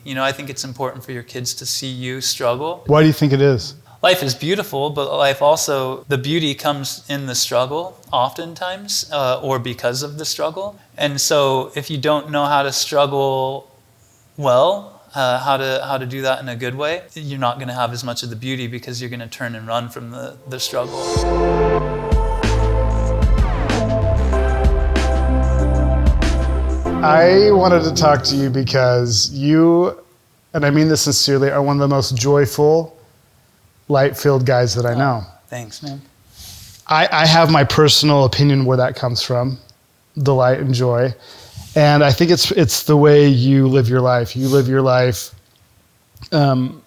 You know, I think it's important for your kids to see you struggle. Why do you think it is? Life is beautiful, but life also, the beauty comes in the struggle oftentimes, or because of the struggle. And so if you don't know how to struggle well, how to do that in a good way, you're not going to have as much of the beauty because you're going to turn and run from the struggle. I wanted to talk to you because you, and I mean this sincerely, are one of the most joyful, light-filled guys that I know. Thanks, man. I have my personal opinion where that comes from, the light and joy. And I think it's the way you live your life. You live your life, you're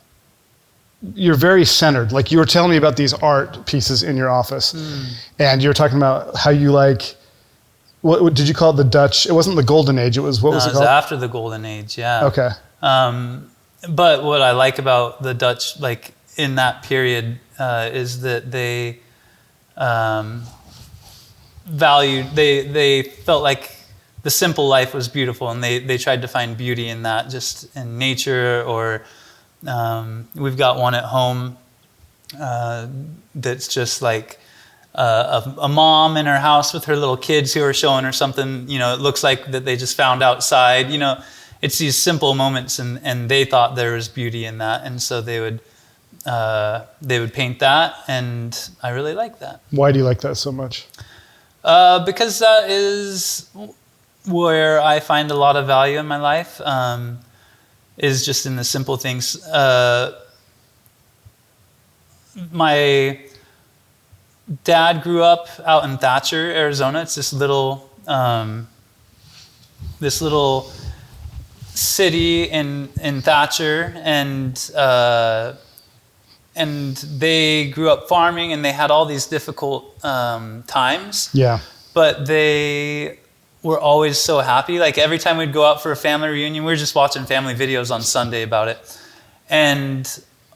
very centered. Like you were telling me about these art pieces in your office. And you were talking about how you like, what did you call it, the Dutch? It wasn't the Golden Age, it was, what was it called? It was after the Golden Age, yeah. Okay. But what I like about the Dutch, like in that period, is that they valued, they felt like the simple life was beautiful, and they tried to find beauty in that, just in nature, or we've got one at home that's just like a mom in her house with her little kids who are showing her something, you know, it looks like that they just found outside, you know, it's these simple moments, and they thought there was beauty in that, and so they would paint that, and I really like that. Why do you like that so much? Because that is where I find a lot of value in my life, is just in the simple things. My dad grew up out in Thatcher, Arizona. It's this little city in Thatcher, and they grew up farming, and they had all these difficult times. Yeah. But they were always so happy. Like every time we'd go out for a family reunion, we were just watching family videos on Sunday about it. And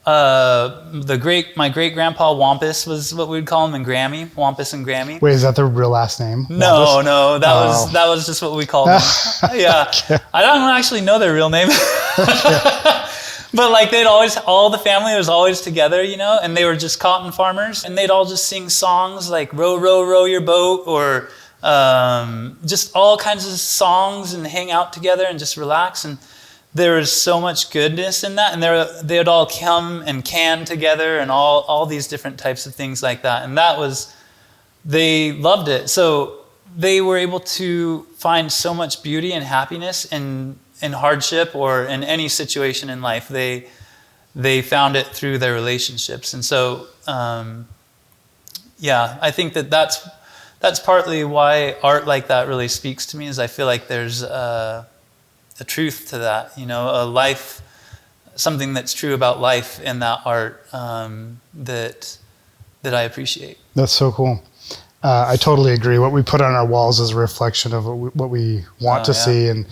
my great grandpa Wampus was what we'd call him, and Grammy, Wampus and Grammy. Wait, is that the real last name? No, that was just what we called them. Yeah. Okay. I don't actually know their real name. But like all the family was always together, you know, and they were just cotton farmers, and they'd all just sing songs like row, row, row your boat, or just all kinds of songs, and hang out together and just relax. And there was so much goodness in that, and they would all come and can together, and all these different types of things like that. And they loved it. So they were able to find so much beauty and happiness in hardship, or in any situation in life. They found it through their relationships. And so, I think that's partly why art like that really speaks to me, is I feel like there's a truth to that, you know, a life, something that's true about life in that art, that I appreciate. That's so cool. I totally agree. What we put on our walls is a reflection of what we want to see. And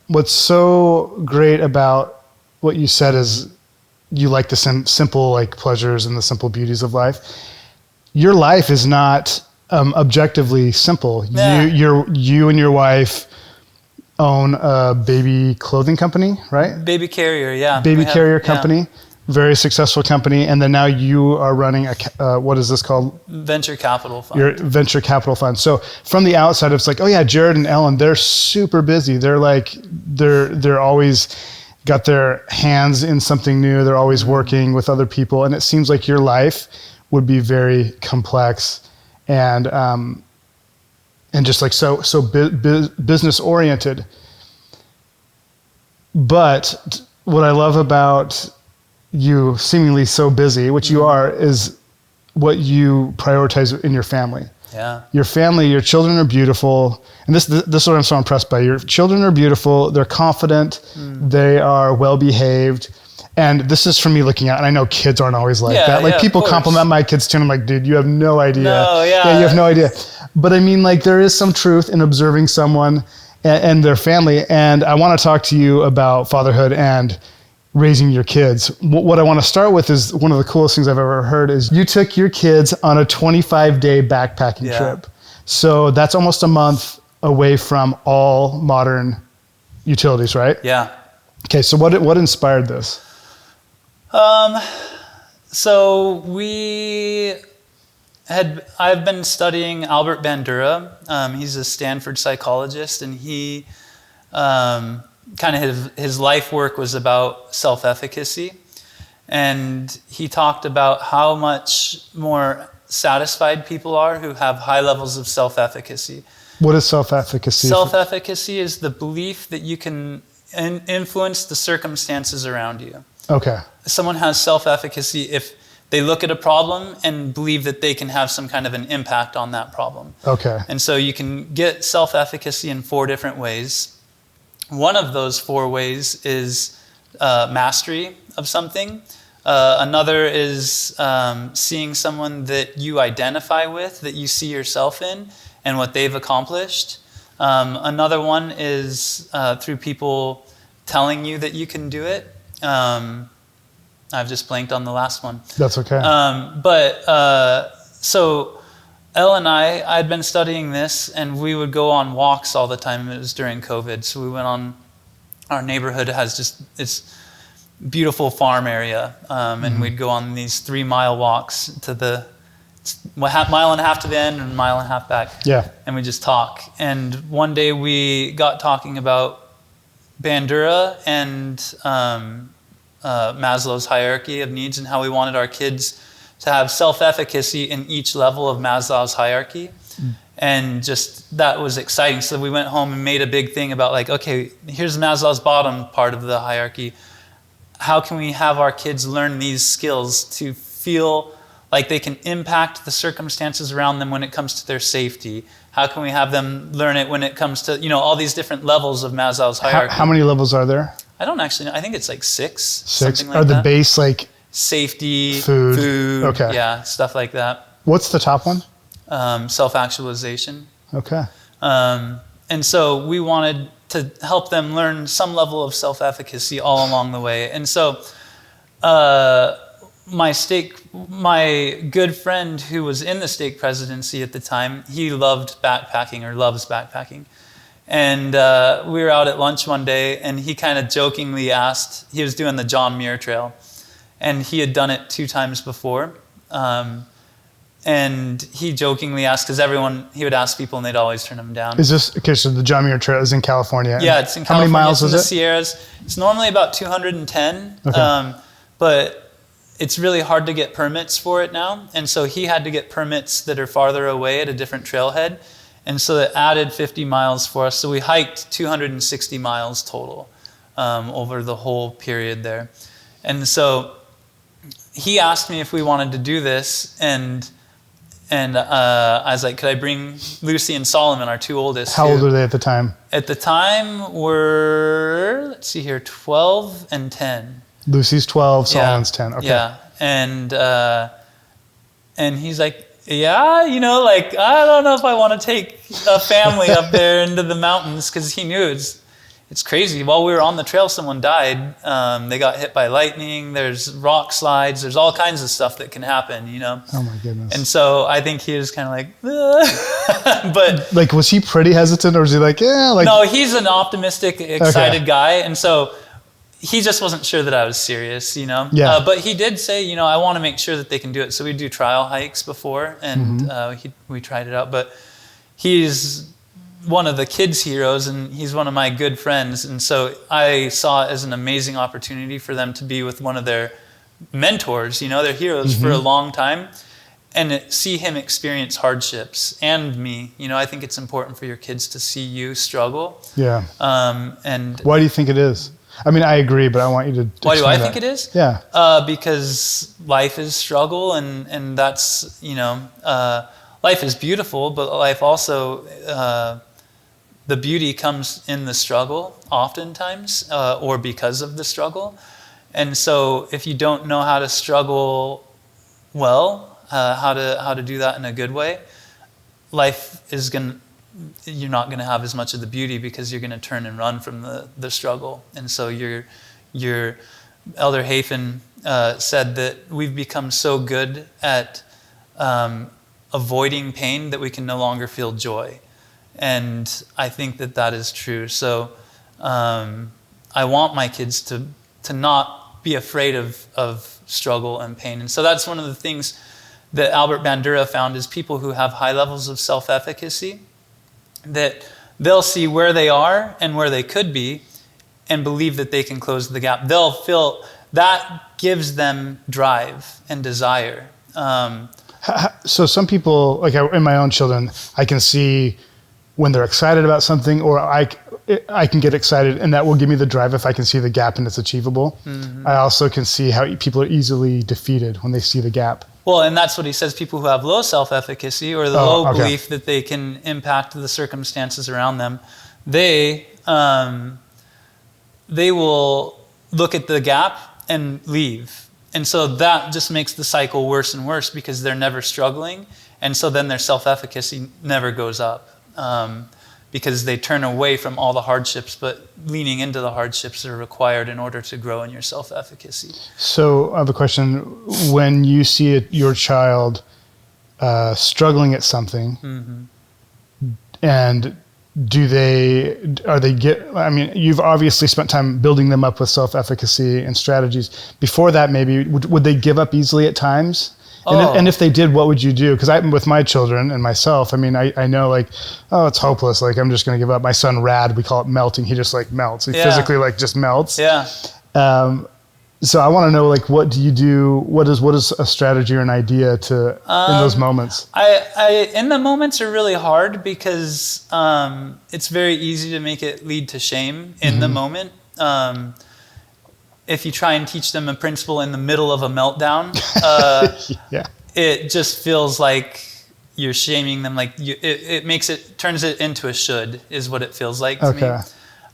what's so great about what you said is you like the simple like pleasures and the simple beauties of life. Your life is not objectively simple. Yeah. You and your wife own a baby clothing company, right? Baby carrier, yeah. Baby carrier company. Very successful company, and then now you are running what is this called? Venture capital fund. Your venture capital fund. So from the outside, it's like, oh yeah, Jared and Ellen, they're super busy. They're like, they're always got their hands in something new. They're always working with other people, and it seems like your life would be very complex and just like so business oriented. But what I love about you seemingly so busy, which you are, is what you prioritize in your family. Yeah. Your family, your children are beautiful. And this is what I'm so impressed by. Your children are beautiful. They're confident. They are well-behaved. And this is from me looking at, and I know kids aren't always like that. Like people compliment my kids too, and I'm like, dude, you have no idea. No, yeah, you have no idea. But I mean, like there is some truth in observing someone and their family. And I want to talk to you about fatherhood and raising your kids. What I want to start with is one of the coolest things I've ever heard is you took your kids on a 25-day backpacking trip. So that's almost a month away from all modern utilities, right? Yeah. Okay, so what inspired this? So I've been studying Albert Bandura. He's a Stanford psychologist, and he kind of his life work was about self-efficacy. And he talked about how much more satisfied people are who have high levels of self-efficacy. What is self-efficacy? Self-efficacy is the belief that you can influence the circumstances around you. Okay. Someone has self-efficacy if they look at a problem and believe that they can have some kind of an impact on that problem. Okay. And so you can get self-efficacy in 4 different ways. One of those 4 ways is mastery of something. Another is seeing someone that you identify with, that you see yourself in, and what they've accomplished. Another one is through people telling you that you can do it. I've just blanked on the last one. That's okay. So Elle and I'd been studying this, and we would go on walks all the time. It was during COVID. So we went on, our neighborhood has just this beautiful farm area. And we'd go on these 3-mile walks to the mile and a half to the end and a mile and a half back. Yeah. And we just talk. And one day we got talking about Bandura and Maslow's hierarchy of needs, and how we wanted our kids to have self-efficacy in each level of Maslow's hierarchy. And just that was exciting. So we went home and made a big thing about, like, okay, here's Maslow's bottom part of the hierarchy. How can we have our kids learn these skills to feel like they can impact the circumstances around them when it comes to their safety? How can we have them learn it when it comes to, all these different levels of Maslow's hierarchy? How many levels are there? I don't actually know. I think it's like 6. 6? Something like Are the that. base like Safety, food? Okay. Yeah, stuff like that. What's the top one? Self-actualization. Okay. And so we wanted to help them learn some level of self-efficacy all along the way. And so my good friend who was in the stake presidency at the time, he loved backpacking, or loves backpacking. And we were out at lunch one day, and he kind of jokingly asked, he was doing the John Muir Trail, and he had done it 2 times before. And he jokingly asked, because he would ask people and they'd always turn him down. Is this, okay, so the John Muir Trail is in California? Yeah, it's in California. How many miles is it? It's in the Sierras. It's normally about 210, Okay. but it's really hard to get permits for it now. And so he had to get permits that are farther away at a different trailhead. And so it added 50 miles for us. So we hiked 260 miles total over the whole period there. And so he asked me if we wanted to do this, and I was like, could I bring Lucy and Solomon, our 2 oldest? How old were they at the time? At the time were, let's see here, 12 and 10. Lucy's 12, Solomon's 10. Okay. Yeah, and he's like, yeah, I don't know if I want to take a family up there into the mountains, because he knew it's crazy. While we were on the trail, someone died. They got hit by lightning. There's rock slides. There's all kinds of stuff that can happen, Oh my goodness. And so I think he was kind of like, but like, was he pretty hesitant, or was he like, yeah? Like, no, he's an optimistic, excited guy, and so he just wasn't sure that I was serious, Yeah. But he did say, I want to make sure that they can do it. So we do trial hikes before, and we tried it out. But he's one of the kids' heroes, and he's one of my good friends. And so I saw it as an amazing opportunity for them to be with one of their mentors, their heroes for a long time, and see him experience hardships, and me. I think it's important for your kids to see you struggle. Yeah. And why do you think it is? I mean, I agree, but I want you to. Why do I think it is? Yeah. Because life is struggle, and that's, life is beautiful, but life also, the beauty comes in the struggle oftentimes, or because of the struggle. And so if you don't know how to struggle well, how to do that in a good way, life is you're not going to have as much of the beauty, because you're going to turn and run from the struggle. And so your Elder Hafen said that we've become so good at avoiding pain that we can no longer feel joy. And I think that is true. So I want my kids to not be afraid of struggle and pain. And so that's one of the things that Albert Bandura found is people who have high levels of self-efficacy, that they'll see where they are and where they could be and believe that they can close the gap. They'll feel that gives them drive and desire. So some people, like in my own children, I can see when they're excited about something, or I can get excited, and that will give me the drive if I can see the gap and it's achievable. Mm-hmm. I also can see how people are easily defeated when they see the gap. Well, and that's what he says, people who have low self-efficacy or the low belief that they can impact the circumstances around them, they will look at the gap and leave. And so that just makes the cycle worse and worse because they're never struggling. And so then their self-efficacy never goes up because they turn away from all the hardships, but leaning into the hardships are required in order to grow in your self-efficacy. So I have a question. When you see your child struggling at something, mm-hmm. and you've obviously spent time building them up with self-efficacy and strategies. Before that, maybe, would they give up easily at times? And if they did, what would you do? Because with my children and myself, I know like, oh, it's hopeless. Like, I'm just going to give up. My son, Rad, we call it melting. He just like melts. He physically like just melts. Yeah. So I want to know, like, what do you do? What is a strategy or an idea in those moments? In the moments are really hard because it's very easy to make it lead to shame in mm-hmm. the moment. If you try and teach them a principle in the middle of a meltdown, it just feels like you're shaming them. Like it turns it into a should, is what it feels like to me.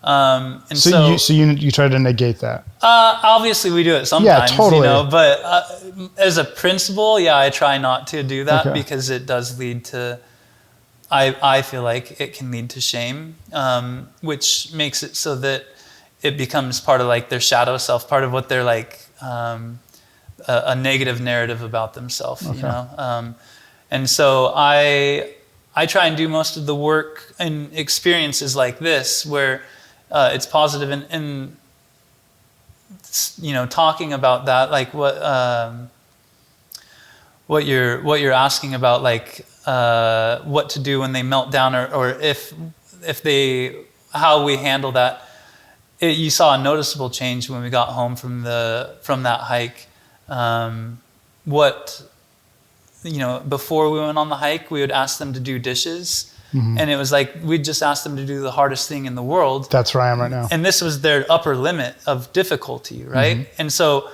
And so you try to negate that. Obviously we do it sometimes, yeah, totally. But as a principle, I try not to do that because it does lead to, I feel like it can lead to shame, which makes it so that it becomes part of like their shadow self, part of what they're like, a negative narrative about themselves, and so I try and do most of the work in experiences like this where it's positive and talking about that, like what you're asking about, like what to do when they melt down, or if they, how we handle that. You saw a noticeable change when we got home from that hike. Before we went on the hike, we would ask them to do dishes. Mm-hmm. And it was like we'd just ask them to do the hardest thing in the world. That's where I am right now. And this was their upper limit of difficulty, right? Mm-hmm. And so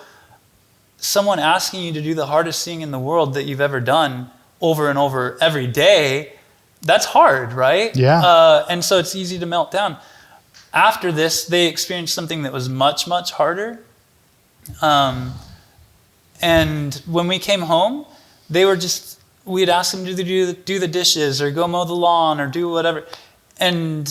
someone asking you to do the hardest thing in the world that you've ever done over and over every day, that's hard, right? Yeah. And so it's easy to melt down. After this, they experienced something that was much, much harder. And when we came home, we'd ask them to do the dishes or go mow the lawn or do whatever. And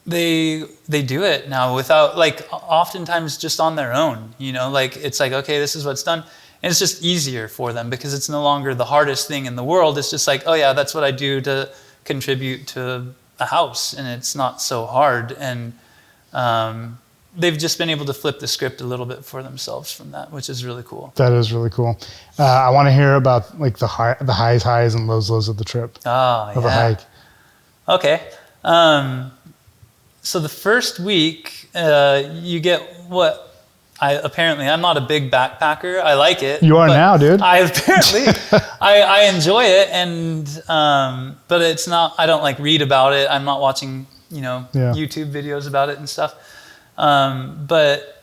they do it now without, like, oftentimes just on their own, like it's like, okay, this is what's done. And it's just easier for them because it's no longer the hardest thing in the world. It's just like, oh yeah, that's what I do to contribute to a house, and it's not so hard. And they've just been able to flip the script a little bit for themselves from that, which is really cool. That is really cool. I want to hear about like the highs and lows of the trip. Of a hike. Okay. So the first week, you get what I'm not a big backpacker. I like it. You are now, dude. I enjoy it, and but it's not. I don't like read about it. I'm not watching, YouTube videos about it and stuff. But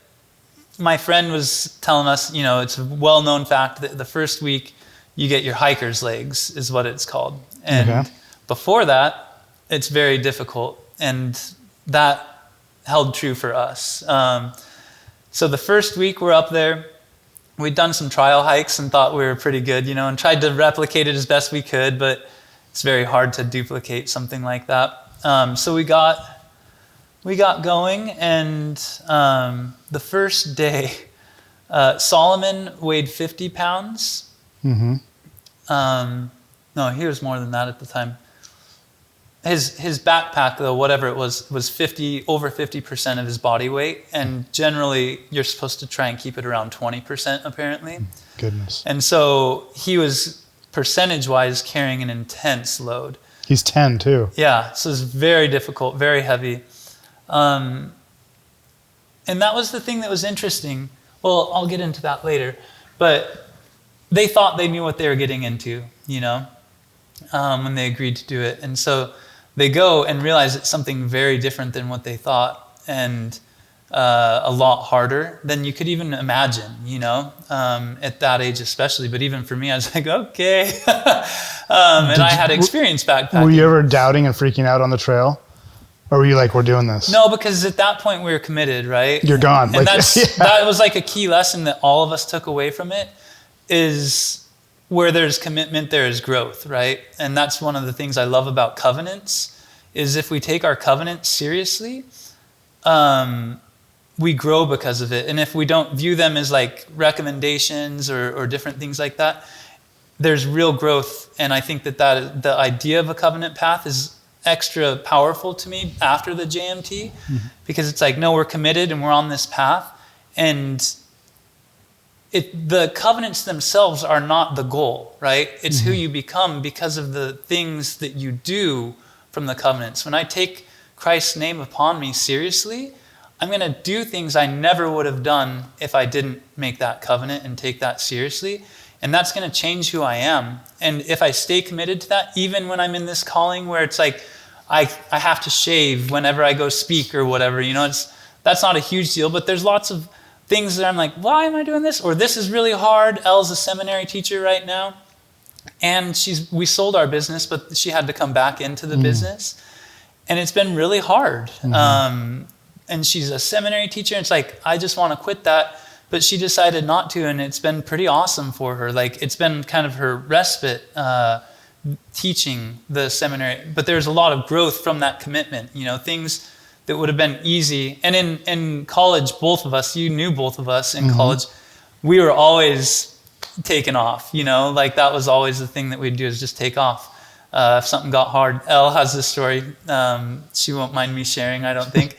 my friend was telling us, it's a well-known fact that the first week you get your hiker's legs, is what it's called, and before that, it's very difficult, and that held true for us. So the first week we're up there, we'd done some trial hikes and thought we were pretty good, and tried to replicate it as best we could, but it's very hard to duplicate something like that. So we got going, and the first day, Solomon weighed 50 pounds. Mm-hmm. No, he was more than that at the time. his backpack, though, whatever it was over 50% of his body weight. And generally, you're supposed to try and keep it around 20%, apparently. Goodness. And so he was, percentage-wise, carrying an intense load. He's 10, too. Yeah, so it's very difficult, very heavy. And that was the thing that was interesting. Well, I'll get into that later. But they thought they knew what they were getting into, when they agreed to do it. And so they go and realize it's something very different than what they thought, and a lot harder than you could even imagine, at that age especially. But even for me, I was like, okay. And I had experience backpacking. Were you ever doubting and freaking out on the trail? Or were you like, we're doing this? No, because at that point we were committed, right? You're gone. And that was like a key lesson that all of us took away from it, is where there's commitment, there is growth, right? And that's one of the things I love about covenants, is if we take our covenants seriously, we grow because of it. And if we don't view them as like recommendations or different things like that, there's real growth. And I think that the idea of a covenant path is extra powerful to me after the JMT, because it's like, no, we're committed and we're on this path. And the covenants themselves are not the goal, right? It's who you become because of the things that you do from the covenants. When I take Christ's name upon me seriously, I'm going to do things I never would have done if I didn't make that covenant and take that seriously. And that's going to change who I am. And if I stay committed to that, even when I'm in this calling where it's like, I have to shave whenever I go speak or whatever, that's not a huge deal, but there's lots of things that I'm like, why am I doing this? Or this is really hard. Elle's a seminary teacher right now. And we sold our business, but she had to come back into the business. And it's been really hard. And she's a seminary teacher. And it's like, I just want to quit that. But she decided not to. And it's been pretty awesome for her. Like, it's been kind of her respite teaching the seminary. But there's a lot of growth from that commitment. Things that would have been easy. And in college, both of us, you knew both of us in college, we were always taking off, like that was always the thing that we'd do, is just take off. If something got hard. Elle has this story. She won't mind me sharing, I don't think.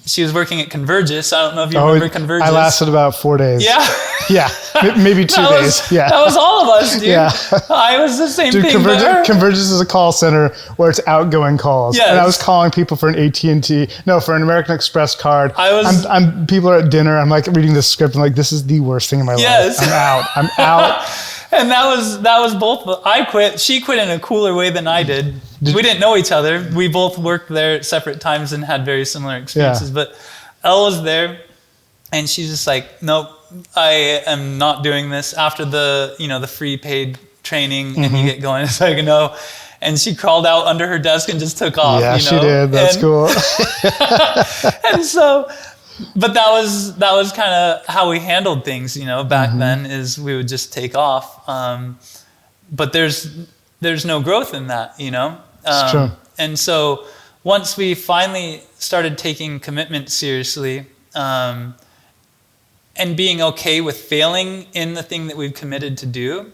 She was working at Convergys. I don't know if you remember Convergys. I lasted about 4 days. Yeah. Yeah. Maybe 2 days. Yeah. That was all of us, dude. Yeah. I was the same thing. Convergys is a call center where it's outgoing calls. Yes. And I was calling people for for an American Express card. People are at dinner. I'm like reading this script. I'm like, this is the worst thing in my life. I'm out. And that was both. I quit. She quit in a cooler way than I did. We didn't know each other. We both worked there at separate times and had very similar experiences. Yeah. But Elle was there, and she's just like, nope, I am not doing this. After the free paid training, and you get going, it's like, no. And she crawled out under her desk and just took off. Yeah, she did. That's cool. And so. But that was kind of how we handled things, back then, is we would just take off. But there's no growth in that, It's true. And so once we finally started taking commitment seriously, and being okay with failing in the thing that we've committed to do,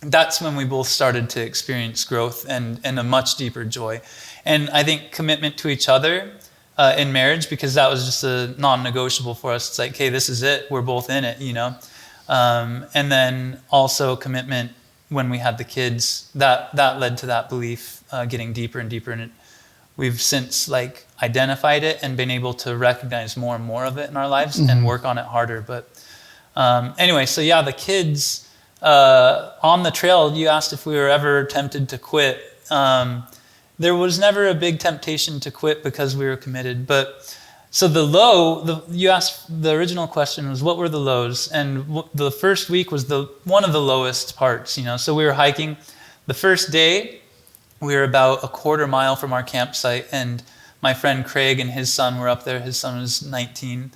that's when we both started to experience growth and a much deeper joy. And I think commitment to each other, in marriage, because that was just a non-negotiable for us. It's like, hey, this is it. We're both in it, And then also commitment when we had the kids, that led to that belief getting deeper and deeper in it. We've since identified it and been able to recognize more and more of it in our lives and work on it harder. But anyway, so yeah, the kids on the trail, you asked if we were ever tempted to quit. There was never a big temptation to quit because we were committed. But so you asked, the original question was, what were the lows? And the first week was one of the lowest parts, So we were hiking. The first day, we were about a quarter mile from our campsite, and my friend Craig and his son were up there. His son was 19.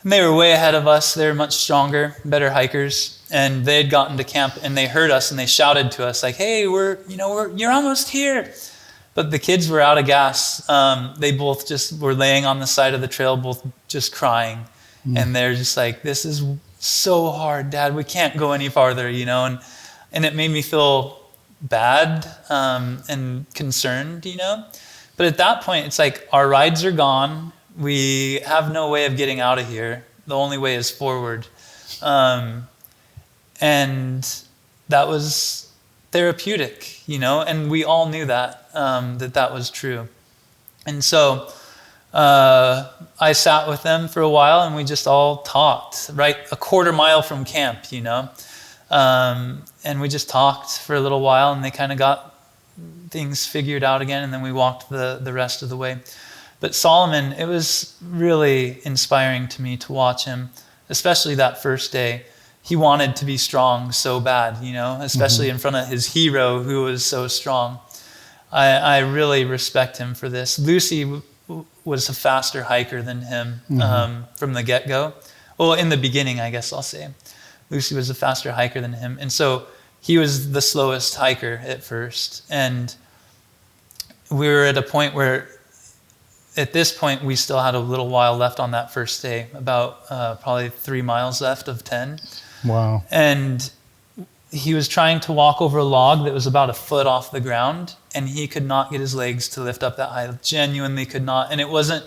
And they were way ahead of us. They were much stronger, better hikers. And they had gotten to camp, and they heard us, and they shouted to us like, "Hey, you're almost here!" But the kids were out of gas. They both just were laying on the side of the trail, both just crying, and they're just like, "This is so hard, Dad. We can't go any farther," And it made me feel bad and concerned, you know. But at that point, it's like our rides are gone. We have no way of getting out of here. The only way is forward. And that was therapeutic, you know, and we all knew that, that was true. And so I sat with them for a while and we just all talked, right? A quarter mile from camp, you know. And we just talked for a little while and they kind of got things figured out again, and then we walked the rest of the way. But Solomon, it was really inspiring to me to watch him, especially that first day. He wanted to be strong so bad, you know, especially in front of his hero who was so strong. I really respect him for this. Lucy was a faster hiker than him from the get-go. Well, in the beginning, I guess I'll say. Lucy was a faster hiker than him. And so he was the slowest hiker at first. And we were at a point where, at this point, we still had a little while left on that first day, about probably 3 miles left of 10. Wow. And he was trying to walk over a log that was about a foot off the ground, and he could not get his legs to lift up that high. Genuinely could not. And it wasn't,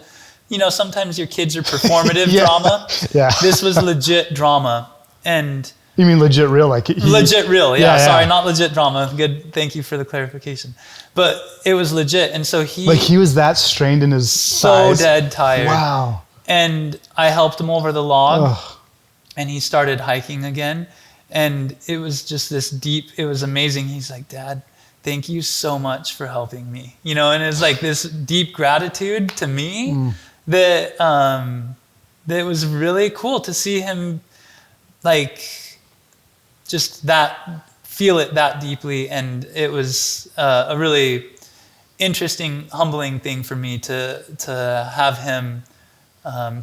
you know, sometimes your kids are performative drama. Yeah. This was legit drama. And you mean legit real? Like legit real, yeah. Sorry, not legit drama. Good, thank you for the clarification. But it was legit. And so he was that strained in his so dead tired. Wow. And I helped him over the log, and he started hiking again. And it was just this deep, it was amazing. He's like, Dad, thank you so much for helping me. You know, and it's like this deep gratitude to me that that was really cool to see him, like, just feel it that deeply. And it was a really interesting, humbling thing for me to have him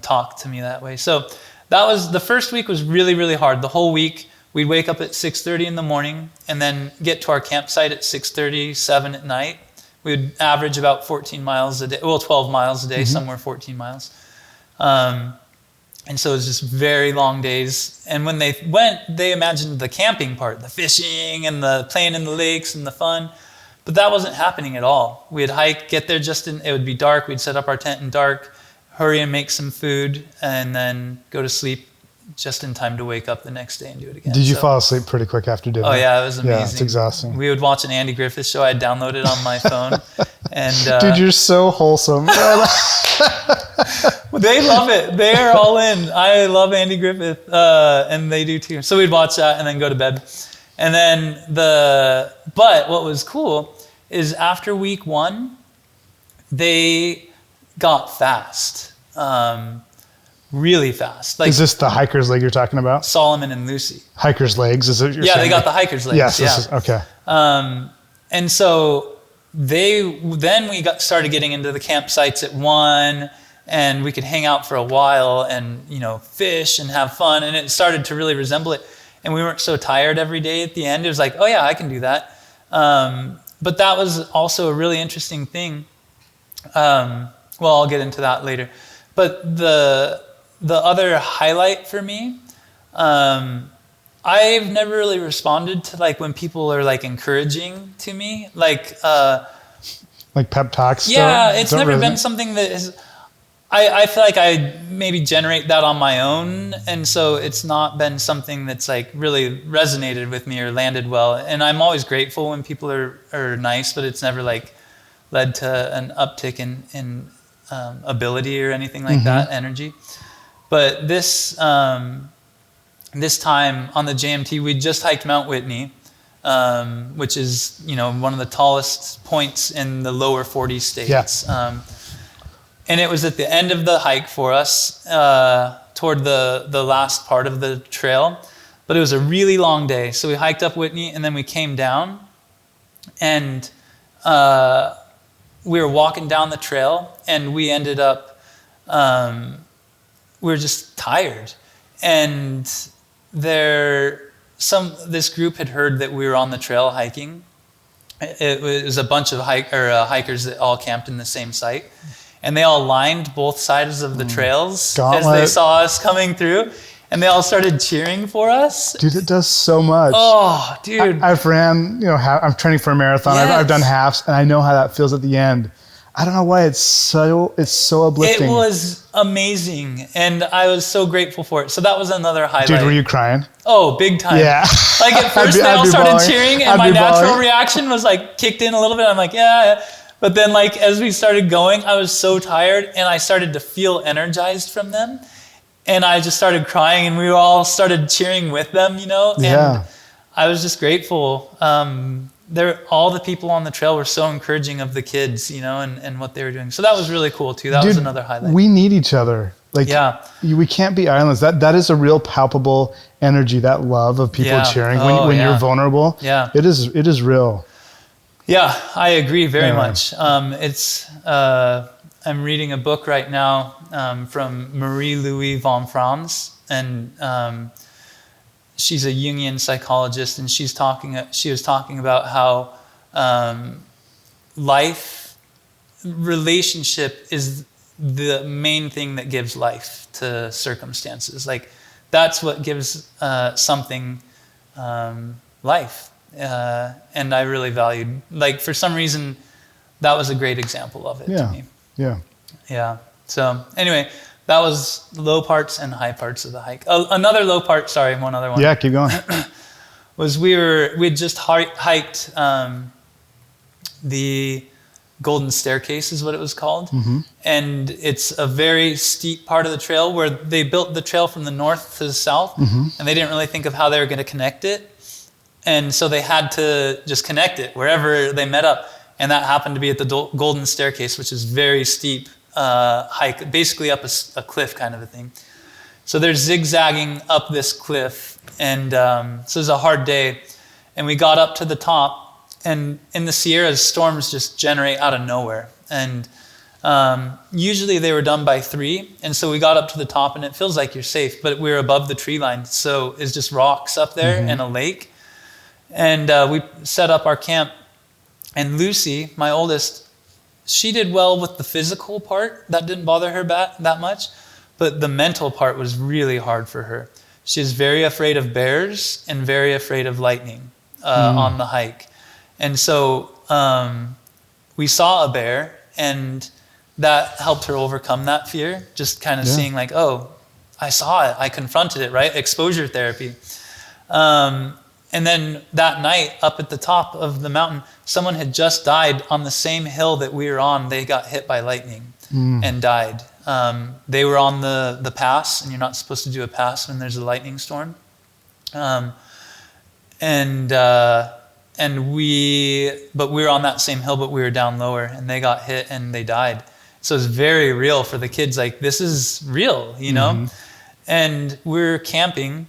talk to me that way. So that was, the first week was really, really hard. The whole week, we'd wake up at 6:30 in the morning and then get to our campsite at 6:30, 7 at night. We would average about 14 miles a day, well, 12 miles a day, somewhere 14 miles. And so it was just very long days. And when they went, they imagined the camping part, the fishing and the playing in the lakes and the fun. But that wasn't happening at all. We'd hike, get there it would be dark. We'd set up our tent in dark, hurry and make some food, and then go to sleep just in time to wake up the next day and do it again. Did you fall asleep pretty quick after dinner? Oh yeah, it was amazing. Yeah, it's exhausting. We would watch an Andy Griffith show. I downloaded on my phone. And dude, you're so wholesome. They love it. They are all in. I love Andy Griffith, and they do too. So we'd watch that and then go to bed. And then but what was cool is after week 1, they got fast. Really fast. Like, is this the hiker's leg you're talking about? Solomon and Lucy. Hiker's legs, is it? Yeah, they got the hiker's legs. Yes, okay. And so we started getting into the campsites at 1, and we could hang out for a while and, you know, fish and have fun, and it started to really resemble it. And we weren't so tired every day at the end. It was like, oh yeah, I can do that. But that was also a really interesting thing. Well, I'll get into that later. But the other highlight for me, I've never really responded to, like, when people are, like, encouraging to me, like pep talks. Yeah, it's never been something that is. I feel like I maybe generate that on my own, and so it's not been something that's, like, really resonated with me or landed well. And I'm always grateful when people are nice, but it's never, like, led to an uptick in ability or anything like that, energy. But this time on the JMT, we just hiked Mount Whitney, which is, you know, one of the tallest points in the lower 40 states. Yeah. And it was at the end of the hike for us, toward the last part of the trail. But it was a really long day. So we hiked up Whitney and then we came down, and we were walking down the trail, and we ended up, we were just tired. And this group had heard that we were on the trail hiking. It was a bunch of hikers that all camped in the same site. And they all lined both sides of the trails as they saw us coming through. and they all started cheering for us. Dude, it does so much. Oh, dude. I've ran, I'm training for a marathon. Yes. I've done halves, and I know how that feels at the end. I don't know why it's so uplifting. It was amazing, and I was so grateful for it. So that was another highlight. Dude, were you crying? Oh, big time. Yeah. Like at first they all started cheering, and my natural bawling. reaction was like kicked in a little bit. I'm like, yeah. But then like as we started going, I was so tired, and I started to feel energized from them. And I just started crying, and we all started cheering with them, and I was just grateful. All the people on the trail were so encouraging of the kids, and what they were doing. So that was really cool too. That was another highlight. We need each other. We can't be islands. That is a real palpable energy, that love of people cheering when you're vulnerable. Yeah. It is real. Yeah, I agree very much. I'm reading a book right now from Marie-Louise von Franz, and she's a Jungian psychologist, and she was talking about how relationship is the main thing that gives life to circumstances. Like that's what gives something life. And I really valued, like for some reason, that was a great example of it to me. Yeah. So anyway, that was low parts and high parts of the hike. Another low part, one other one. Yeah, keep going. Was we'd just hiked the Golden Staircase is what it was called. Mm-hmm. And it's a very steep part of the trail where they built the trail from the north to the south, and they didn't really think of how they were going to connect it. And so they had to just connect it wherever they met up. And that happened to be at the Golden Staircase, which is very steep hike, basically up a cliff kind of a thing. So they're zigzagging up this cliff. And so it was a hard day. And we got up to the top. And in the Sierras, storms just generate out of nowhere. And usually they were done by 3. And so we got up to the top, and it feels like you're safe. But we were above the tree line. So it's just rocks up there and a lake. And we set up our camp. And Lucy, my oldest, she did well with the physical part. That didn't bother her that much. But the mental part was really hard for her. She's very afraid of bears and very afraid of lightning on the hike. And so we saw a bear, and that helped her overcome that fear. Just kind of seeing like, oh, I saw it. I confronted it, right? Exposure therapy. And then that night, up at the top of the mountain, someone had just died on the same hill that we were on. They got hit by lightning and died. They were on the pass, and you're not supposed to do a pass when there's a lightning storm. But we were on that same hill, but we were down lower, and they got hit and they died. So it's very real for the kids. Like, this is real, And we're camping,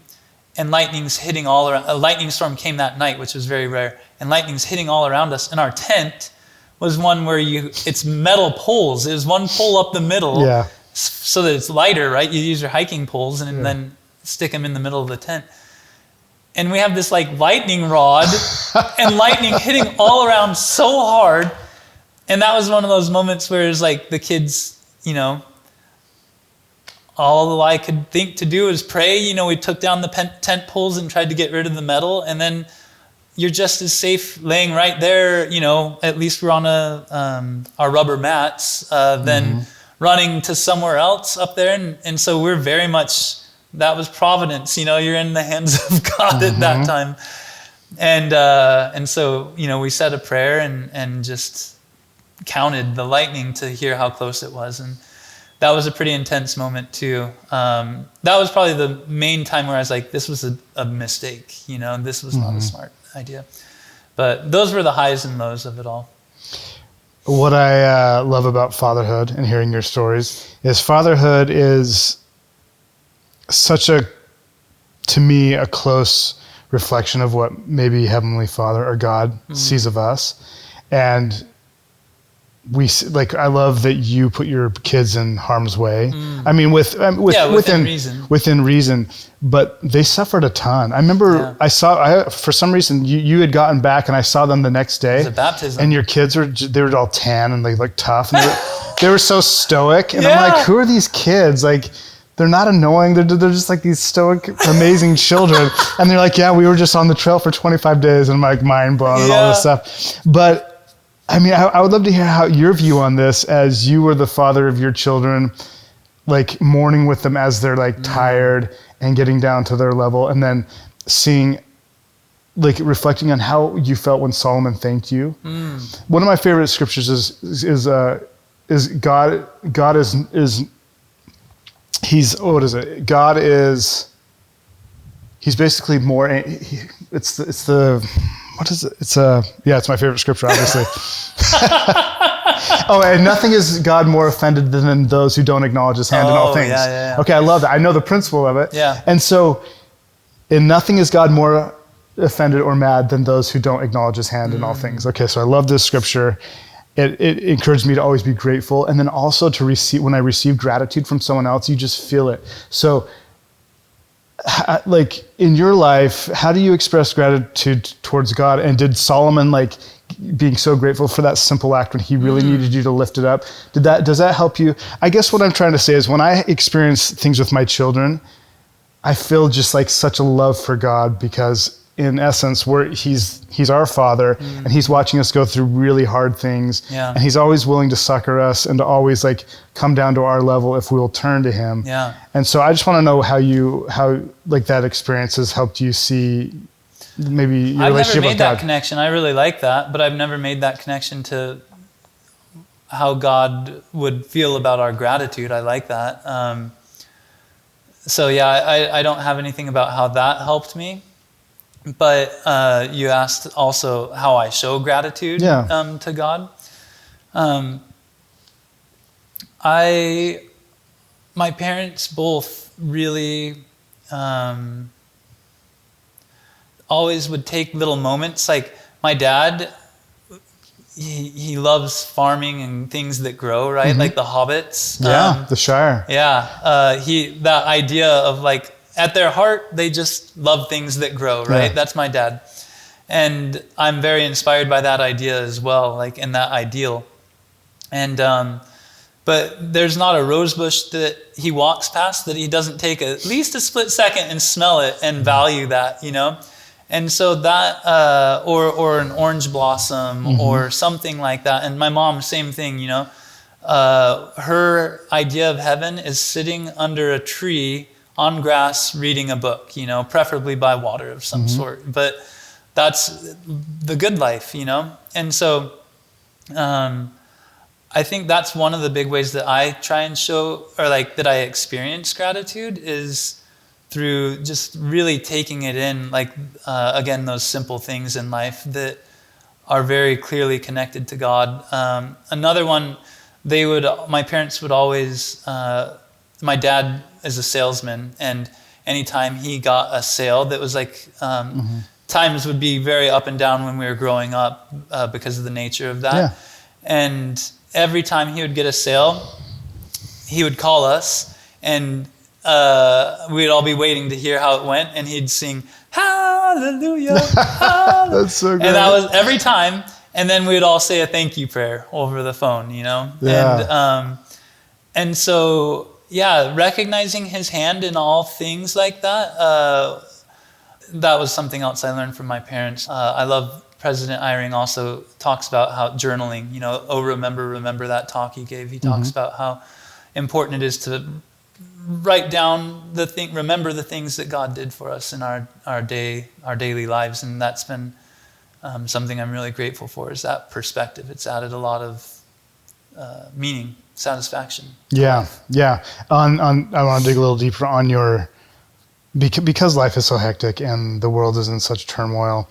and lightning's hitting all around. A lightning storm came that night, which was very rare, and lightning's hitting all around us. And our tent was one where it's metal poles. It was one pole up the middle, so that it's lighter, right? You use your hiking poles and then stick them in the middle of the tent. And we have this like lightning rod and lightning hitting all around so hard. And that was one of those moments where it's like the kids, all I could think to do is pray. We took down the tent poles and tried to get rid of the metal. And then you're just as safe laying right there, at least we're on our rubber mats, than running to somewhere else up there. And so we're very much, that was providence, you're in the hands of God at that time. And so, we said a prayer and just counted the lightning to hear how close it was. And that was a pretty intense moment too. That was probably the main time where I was like, this was a mistake, this was not a smart idea. But those were the highs and lows of it all. What I love about fatherhood and hearing your stories is fatherhood is such to me, a close reflection of what maybe Heavenly Father or God sees of us. And I love that you put your kids in harm's way. I mean, within reason, but they suffered a ton. I remember for some reason you had gotten back, and I saw them the next day. It was a baptism. And your kids they were all tan and they looked tough, and they were so stoic. And I'm like, who are these kids? Like, they're not annoying. They're just like these stoic, amazing children. And they're like, yeah, we were just on the trail for 25 days, and I'm like mind blown and all this stuff. But I mean, I would love to hear how your view on this, as you were the father of your children, like mourning with them as they're like tired and getting down to their level, and then seeing, like reflecting on how you felt when Solomon thanked you. One of my favorite scriptures is God is he's, what is it? God is, he's basically more, it's the what is it? It's my favorite scripture, obviously. Oh, and nothing is God more offended than those who don't acknowledge his hand in all things. Yeah. Okay, I love that. I know the principle of it. Yeah. And so, in nothing is God more offended or mad than those who don't acknowledge his hand in all things. Okay, so I love this scripture. It encouraged me to always be grateful, and then also to receive, when I receive gratitude from someone else, you just feel it. So, like in your life, how do you express gratitude towards God? And did Solomon, like being so grateful for that simple act when he really needed you to lift it up, does that help you? I guess what I'm trying to say is, when I experience things with my children, I feel just like such a love for God, because in essence, he's our father, and he's watching us go through really hard things, and he's always willing to succor us and to always like come down to our level if we will turn to him. Yeah. And so I just want to know how like that experience has helped you see maybe your relationship with God. I've never made that connection. I really like that, but I've never made that connection to how God would feel about our gratitude. I like that. So yeah, I don't have anything about how that helped me. But you asked also how I show gratitude to God. My parents both really always would take little moments. Like my dad, he loves farming and things that grow, right? Like the hobbits. The Shire. That idea of like, at their heart, they just love things that grow, right? Yeah. That's my dad. And I'm very inspired by that idea as well, like in that ideal. And, but there's not a rose bush that he walks past that he doesn't take at least a split second and smell it and value that, you know? And so that, or an orange blossom or something like that. And my mom, same thing, you know? Her idea of heaven is sitting under a tree on grass, reading a book, you know, preferably by water of some sort. But that's the good life, you know? And so I think that's one of the big ways that I try and show, or like that I experience gratitude, is through just really taking it in, like, again, those simple things in life that are very clearly connected to God. Another one, my parents would always, my dad is a salesman, and anytime he got a sale that was like, times would be very up and down when we were growing up because of the nature of that. Yeah. And every time he would get a sale, he would call us, and we'd all be waiting to hear how it went, and he'd sing, hallelujah, hallelujah. That's so great. And that was every time, and then we'd all say a thank you prayer over the phone, you know? Yeah. And so, yeah, recognizing his hand in all things like that, that was something else I learned from my parents. I love President Eyring also talks about how journaling, you know, remember that talk he gave. He talks about how important it is to write down remember the things that God did for us in our daily lives. And that's been something I'm really grateful for, is that perspective. It's added a lot of meaning, satisfaction. Yeah. I want to dig a little deeper on your, because life is so hectic and the world is in such turmoil,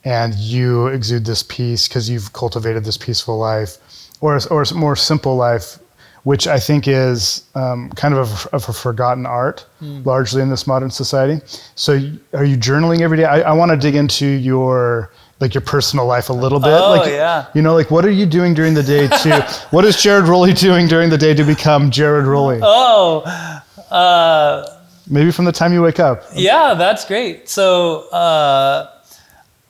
and you exude this peace because you've cultivated this peaceful life, or a more simple life, which I think is kind of a forgotten art, largely in this modern society. So are you journaling every day? I want to dig into your personal life a little bit. You know, like, what are you doing during the day what is Jared Rowley doing during the day to become Jared Rowley? Maybe from the time you wake up. Yeah, that's great. So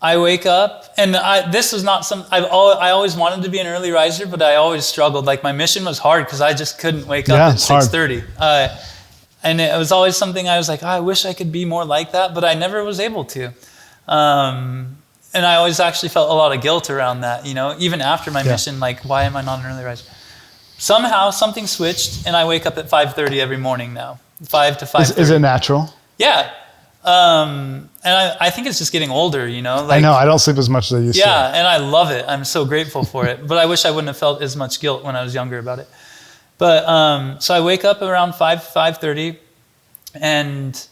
I wake up, and this was not I always wanted to be an early riser, but I always struggled. Like, my mission was hard because I just couldn't wake up at 6:30. And it was always something I was like, I wish I could be more like that, but I never was able to. And I always actually felt a lot of guilt around that, even after my mission, like, why am I not an early riser? Somehow something switched, and I wake up at 5:30 every morning now, 5 to 5:30. Is it natural? Yeah. And I think it's just getting older, Like, I know, I don't sleep as much as I used to. Yeah, and I love it. I'm so grateful for it. But I wish I wouldn't have felt as much guilt when I was younger about it. But so I wake up around 5:30, and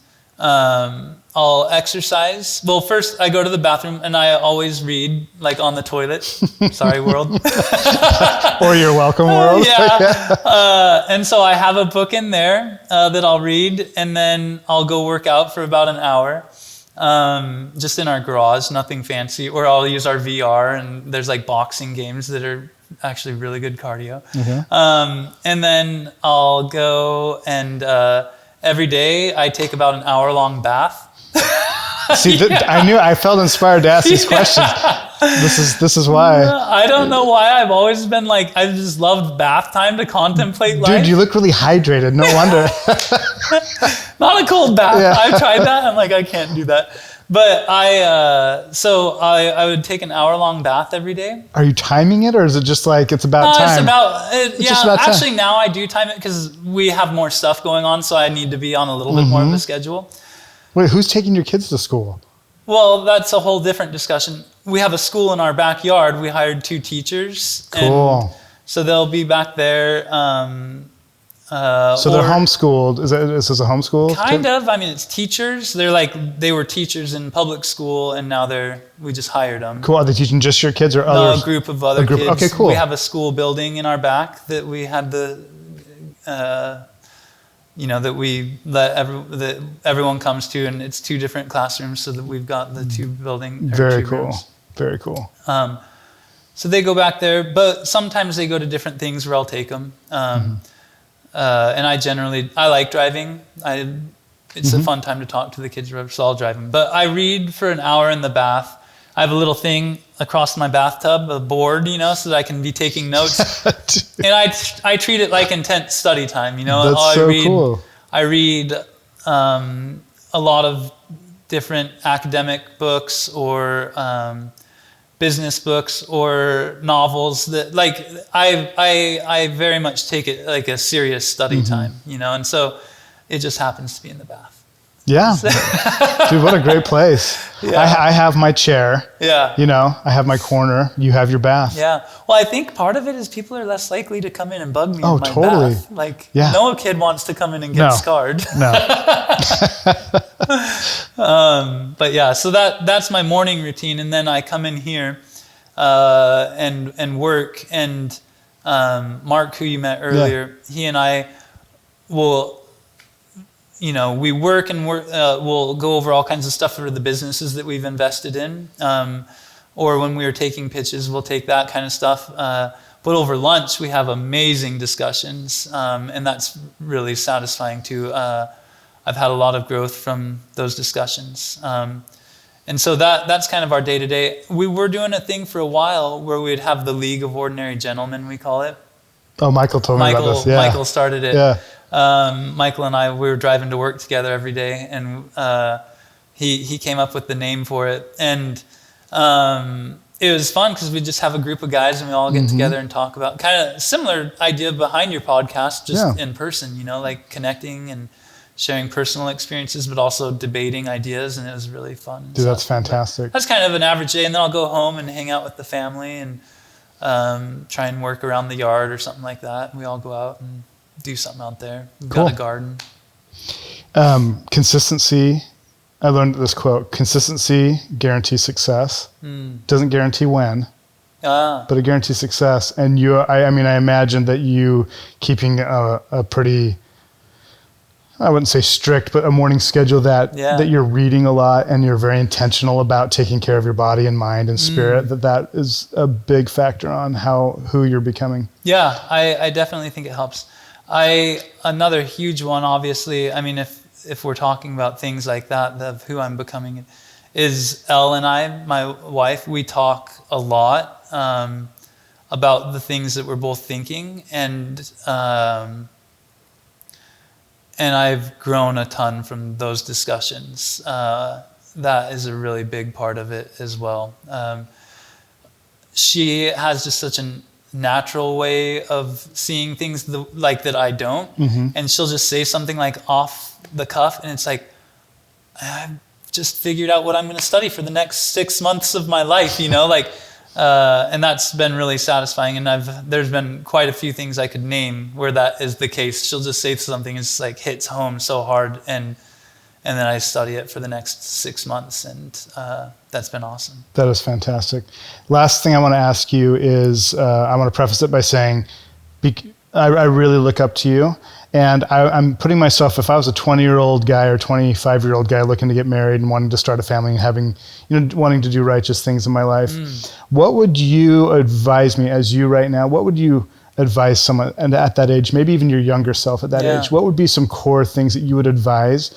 I'll exercise. Well, first I go to the bathroom, and I always read, like, on the toilet. Sorry, world. Or you're welcome, world. Yeah. And so I have a book in there that I'll read, and then I'll go work out for about an hour, just in our garage, nothing fancy. Or I'll use our VR, and there's like boxing games that are actually really good cardio. And then I'll go and every day I take about an hour-long bath. See, I felt inspired to ask these questions. This is why. I don't know why. I've always been like, I've just loved bath time to contemplate life. Dude, you look really hydrated. No wonder. Not a cold bath. Yeah. I've tried that. I'm like, I can't do that. But I would take an hour-long bath every day. Are you timing it, or is it just like it's about time? It's about just about time. Actually, now I do time it because we have more stuff going on, so I need to be on a little bit more of a schedule. Wait, who's taking your kids to school? Well, that's a whole different discussion. We have a school in our backyard. We hired 2 teachers. Cool. And so they'll be back there. So they're homeschooled. Is this a homeschool? Kind of. I mean, it's teachers. They were teachers in public school, and now we just hired them. Cool. Are they teaching just your kids or others? No, a group of other kids. Okay, cool. We have a school building in our back that we had that everyone comes to, and it's 2 different classrooms, so that we've got the 2 building. Very 2 cool. rooms. Very cool. So they go back there, but sometimes they go to different things where I'll take them. And I like driving. It's a fun time to talk to the kids, so I'll drive them. But I read for an hour in the bath. I have a little thing across my bathtub, a board, so that I can be taking notes. And I treat it like intense study time, That's so cool. I read a lot of different academic books or business books or novels that, like, I very much take it like a serious study time, and so it just happens to be in the bath. Yeah. Dude, what a great place. Yeah. I have my chair. Yeah. I have my corner. You have your bath. Yeah. Well, I think part of it is people are less likely to come in and bug me in my totally. bath. Like, no kid wants to come in and get scarred. No. But yeah, so that's my morning routine. And then I come in here and work. And Mark, who you met earlier, he and I will... we work and we'll go over all kinds of stuff for the businesses that we've invested in. Or when we are taking pitches, we'll take that kind of stuff. But over lunch, we have amazing discussions. And that's really satisfying too. I've had a lot of growth from those discussions. And so that's kind of our day-to-day. We were doing a thing for a while where we'd have the League of Ordinary Gentlemen, we call it. Oh, Michael told me about this. Yeah. Michael started it. Yeah. Michael and I, we were driving to work together every day, and he came up with the name for it. And it was fun because we just have a group of guys and we all get together and talk about kind of similar idea behind your podcast, just in person, like connecting and sharing personal experiences, but also debating ideas. And it was really fun. Dude, that's fantastic. That's kind of an average day. And then I'll go home and hang out with the family and try and work around the yard or something like that. We all go out and do something out there. We've got a garden. Consistency. I learned this quote: consistency guarantees success. Doesn't guarantee when, but it guarantees success. And I imagine that you keeping a pretty, I wouldn't say strict, but a morning schedule that you're reading a lot and you're very intentional about taking care of your body and mind and spirit, that is a big factor on who you're becoming. Yeah, I definitely think it helps. Another huge one, obviously, I mean, if we're talking about things like that, of who I'm becoming, is Elle and I, my wife, we talk a lot about the things that we're both thinking, and and I've grown a ton from those discussions. That is a really big part of it as well. She has just such a natural way of seeing things like that I don't. And she'll just say something like off the cuff, and it's like, I've just figured out what I'm going to study for the next 6 months of my life, and that's been really satisfying. And there's been quite a few things I could name where that is the case. She'll just say something, and it's like hits home so hard, and then I study it for the next 6 months, and that's been awesome. That is fantastic. Last thing I want to ask you is, I want to preface it by saying, I really look up to you, and I'm putting myself, if I was a 20-year-old guy or 25-year-old guy looking to get married and wanting to start a family and wanting to do righteous things in my life, what would you advise me as you right now? What would you advise someone and at that age, maybe even your younger self at that age? What would be some core things that you would advise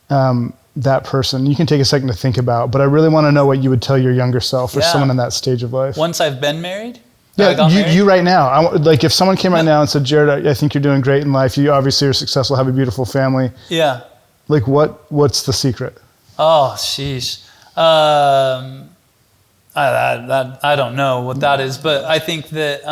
that person? You can take a second to think about, but I really want to know what you would tell your younger self or someone in that stage of life. Once I've been married? Yeah, you right now. Like if someone came right now and said, Jared, I think you're doing great in life. You obviously are successful, have a beautiful family. Yeah. Like what's the secret? Oh, sheesh. I don't know what that is, but I think that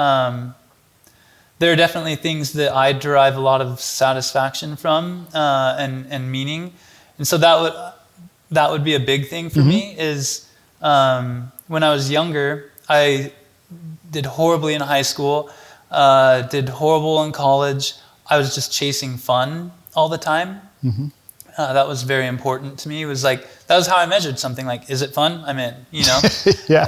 there are definitely things that I derive a lot of satisfaction from and meaning. And so that would be a big thing for me is when I was younger, I did horribly in high school, did horrible in college. I was just chasing fun all the time. That was very important to me. It was like, that was how I measured something, like, is it fun? I'm in, Yeah.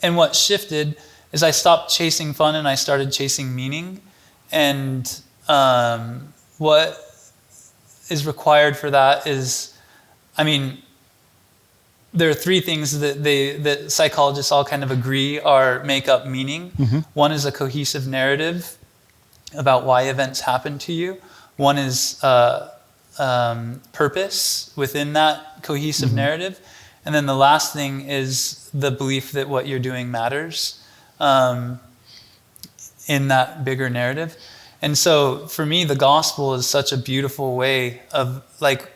And what shifted is I stopped chasing fun and I started chasing meaning. And what is required for that is, there are three things that psychologists all kind of agree make up meaning. One is a cohesive narrative about why events happen to you. One is purpose within that cohesive narrative. And then the last thing is the belief that what you're doing matters in that bigger narrative. And so for me, the gospel is such a beautiful way of, like,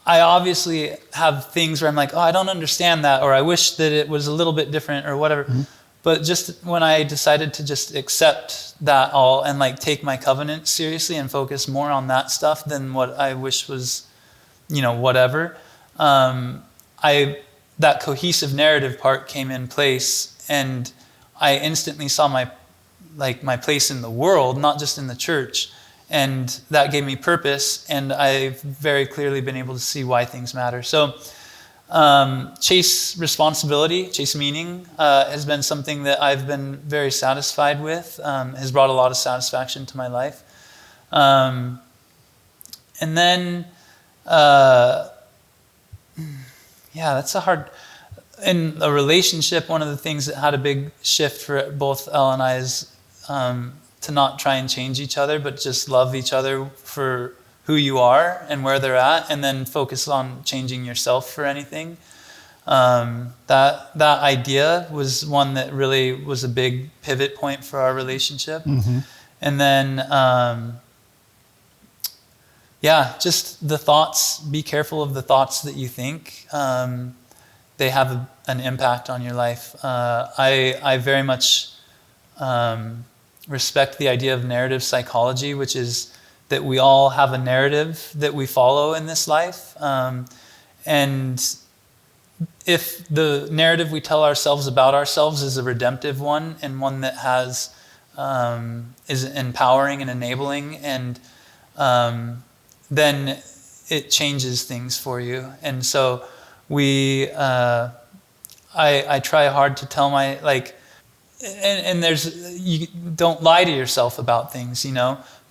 I obviously have things where I'm like, oh, I don't understand that, or I wish that it was a little bit different or whatever. But just when I decided to just accept that all and like take my covenant seriously and focus more on that stuff than what I wish was, whatever, that cohesive narrative part came in place, and I instantly saw my place in the world, not just in the church. And that gave me purpose, and I've very clearly been able to see why things matter. So chase responsibility, chase meaning has been something that I've been very satisfied with, has brought a lot of satisfaction to my life. And then, that's a hard... In a relationship, one of the things that had a big shift for both Elle and I is to not try and change each other, but just love each other for who you are and where they're at, and then focus on changing yourself for anything. That idea was one that really was a big pivot point for our relationship. And then, just the thoughts, be careful of the thoughts that you think. They have an impact on your life. I very much respect the idea of narrative psychology, which is that we all have a narrative that we follow in this life. And if the narrative we tell ourselves about ourselves is a redemptive one, and one that is empowering and enabling, and then it changes things for you. And so I try hard to tell and you don't lie to yourself about things,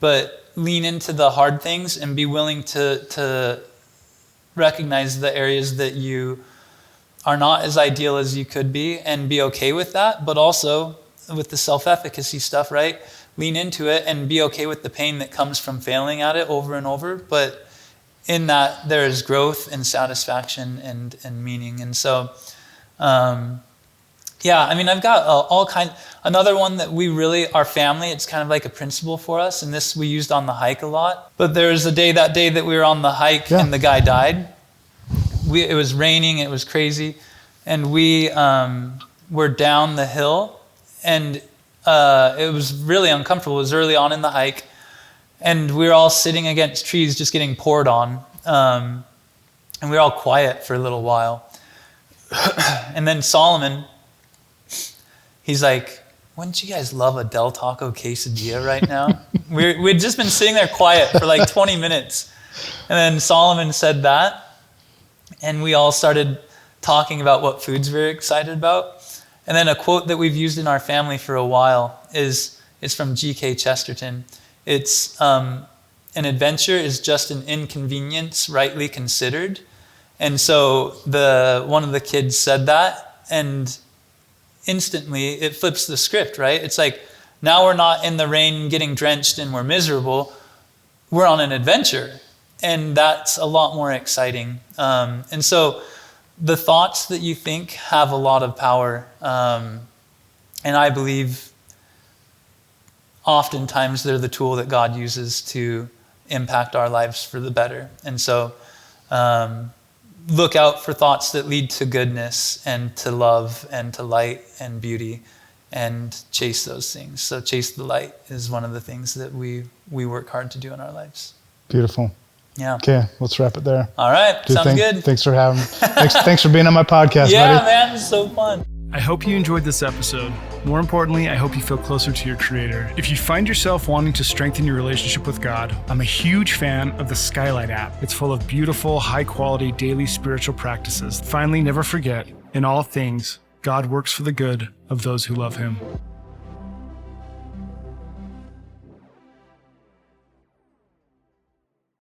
but lean into the hard things and be willing to recognize the areas that you are not as ideal as you could be, and be okay with that. But also with the self-efficacy stuff, right? Lean into it and be okay with the pain that comes from failing at it over and over. But in that, there is growth and satisfaction and meaning. And so, Yeah, I mean, I've got all kinds. Another one that our family, it's kind of like a principle for us, and this we used on the hike a lot. But there was that day that we were on the hike and the guy died. It was raining, it was crazy, and we were down the hill, and it was really uncomfortable. It was early on in the hike, and we were all sitting against trees just getting poured on, and we were all quiet for a little while. And then Solomon, he's like, wouldn't you guys love a Del Taco quesadilla right now? We'd just been sitting there quiet for like 20 minutes. And then Solomon said that. And we all started talking about what foods we were excited about. And then a quote that we've used in our family for a while is from G.K. Chesterton. It's, an adventure is just an inconvenience rightly considered. And so one of the kids said that, and instantly it flips the script, right? It's like, now we're not in the rain getting drenched and we're miserable. We're on an adventure, and that's a lot more exciting. And so the thoughts that you think have a lot of power, and I believe oftentimes they're the tool that God uses to impact our lives for the better. And so look out for thoughts that lead to goodness and to love and to light and beauty, and chase those things. So chase the light is one of the things that we work hard to do in our lives. Beautiful. Yeah. Okay, let's wrap it there. All right. Sounds good. Thanks for having me. Thanks for being on my podcast, yeah, buddy. man. It's so fun. I hope you enjoyed this episode. More importantly, I hope you feel closer to your Creator. If you find yourself wanting to strengthen your relationship with God, I'm a huge fan of the Skylight app. It's full of beautiful, high-quality daily spiritual practices. Finally, never forget, in all things, God works for the good of those who love Him.